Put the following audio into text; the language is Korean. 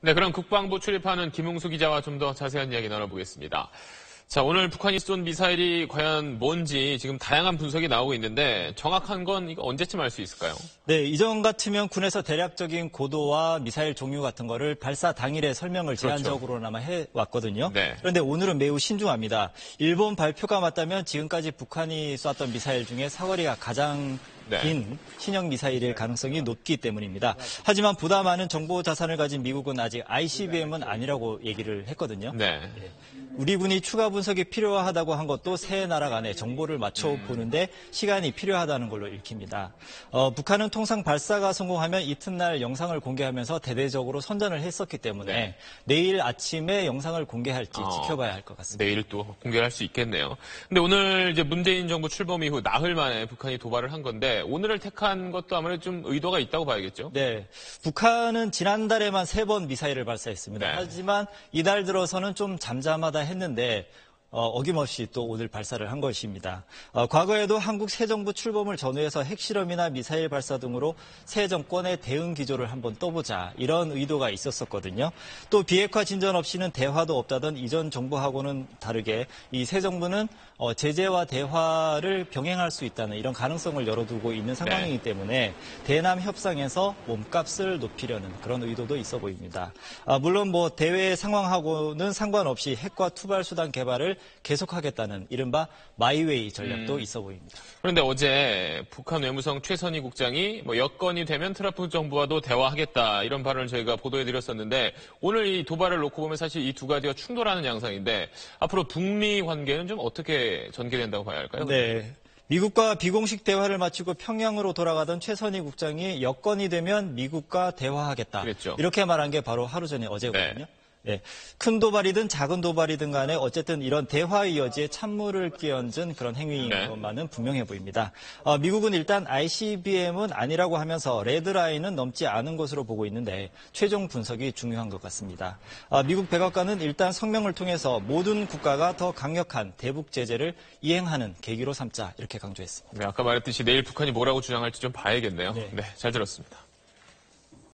네, 그럼 국방부 출입하는 김웅수 기자와 좀 더 자세한 이야기 나눠보겠습니다. 자, 오늘 북한이 쏜 미사일이 과연 뭔지 지금 다양한 분석이 나오고 있는데 정확한 건 이거 언제쯤 알 수 있을까요? 네, 이전 같으면 군에서 대략적인 고도와 미사일 종류 같은 거를 발사 당일에 설명을 제한적으로나마 해왔거든요. 네. 그런데 오늘은 매우 신중합니다. 일본 발표가 맞다면 지금까지 북한이 쐈던 미사일 중에 사거리가 가장 긴 신형 미사일일 가능성이 높기 때문입니다. 하지만 보다 많은 정보 자산을 가진 미국은 아직 ICBM은 아니라고 얘기를 했거든요. 네. 우리 군이 추가 분석이 필요하다고 한 것도 세 나라 간에 정보를 맞춰보는데 시간이 필요하다는 걸로 읽힙니다. 북한은 통상 발사가 성공하면 이튿날 영상을 공개하면서 대대적으로 선전을 했었기 때문에 내일 아침에 영상을 공개할지 지켜봐야 할 것 같습니다. 내일 또 공개할 수 있겠네요. 근데 오늘 이제 문재인 정부 출범 이후 나흘 만에 북한이 도발을 한 건데 오늘을 택한 것도 아무래도 좀 의도가 있다고 봐야겠죠? 네. 북한은 지난달에만 3번 미사일을 발사했습니다. 네. 하지만 이달 들어서는 좀 잠잠하다 했는데 어김없이 또 오늘 발사를 한 것입니다. 과거에도 한국 새 정부 출범을 전후해서 핵실험이나 미사일 발사 등으로 새 정권의 대응 기조를 한번 떠보자 이런 의도가 있었었거든요. 또 비핵화 진전 없이는 대화도 없다던 이전 정부하고는 다르게 이 새 정부는 제재와 대화를 병행할 수 있다는 이런 가능성을 열어두고 있는 상황이기 때문에 대남 협상에서 몸값을 높이려는 그런 의도도 있어 보입니다. 물론 뭐 대외 상황하고는 상관없이 핵과 투발 수단 개발을 계속하겠다는 이른바 마이웨이 전략도 있어 보입니다. 그런데 어제 북한 외무성 최선희 국장이 여건이 되면 트럼프 정부와도 대화하겠다 이런 발언을 저희가 보도해드렸었는데 오늘 이 도발을 놓고 보면 사실 이 두 가지가 충돌하는 양상인데 앞으로 북미 관계는 좀 어떻게 전개된다고 봐야 할까요? 네. 미국과 비공식 대화를 마치고 평양으로 돌아가던 최선희 국장이 여건이 되면 미국과 대화하겠다. 그랬죠. 이렇게 말한 게 바로 하루 전에 어제거든요. 네. 큰 도발이든 작은 도발이든 간에 어쨌든 이런 대화의 여지에 찬물을 끼얹은 그런 행위인 것만은 분명해 보입니다. 미국은 일단 ICBM은 아니라고 하면서 레드라인은 넘지 않은 것으로 보고 있는데 최종 분석이 중요한 것 같습니다. 미국 백악관은 일단 성명을 통해서 모든 국가가 더 강력한 대북 제재를 이행하는 계기로 삼자 이렇게 강조했습니다. 네, 아까 말했듯이 내일 북한이 뭐라고 주장할지 좀 봐야겠네요. 네. 네, 잘 들었습니다.